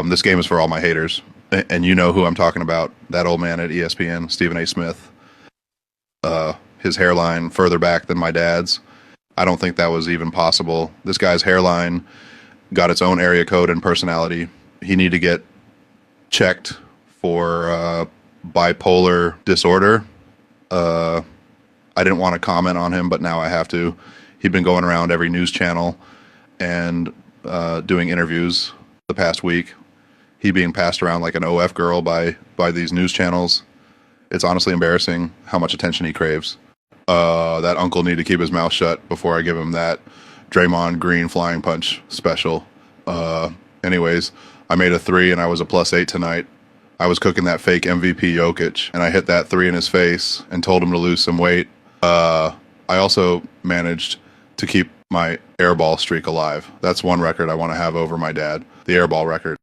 This game is for all my haters, and you know who I'm talking about. That old man at ESPN, Stephen A. Smith. His hairline further back than my dad's. I don't think that was even possible. This guy's hairline got its own area code and personality. He needed to get checked for bipolar disorder. I didn't want to comment on him, but now I have to. He'd been going around every news channel and doing interviews the past week. He being passed around like an OF girl by these news channels. It's honestly embarrassing how much attention he craves. That uncle need to keep his mouth shut before I give him that Draymond Green flying punch special. Anyways, I made a 3 and I was a +8 tonight. I was cooking that fake MVP Jokic and I hit that 3 in his face and told him to lose some weight. I also managed to keep my airball streak alive. That's one record I want to have over my dad, the airball record.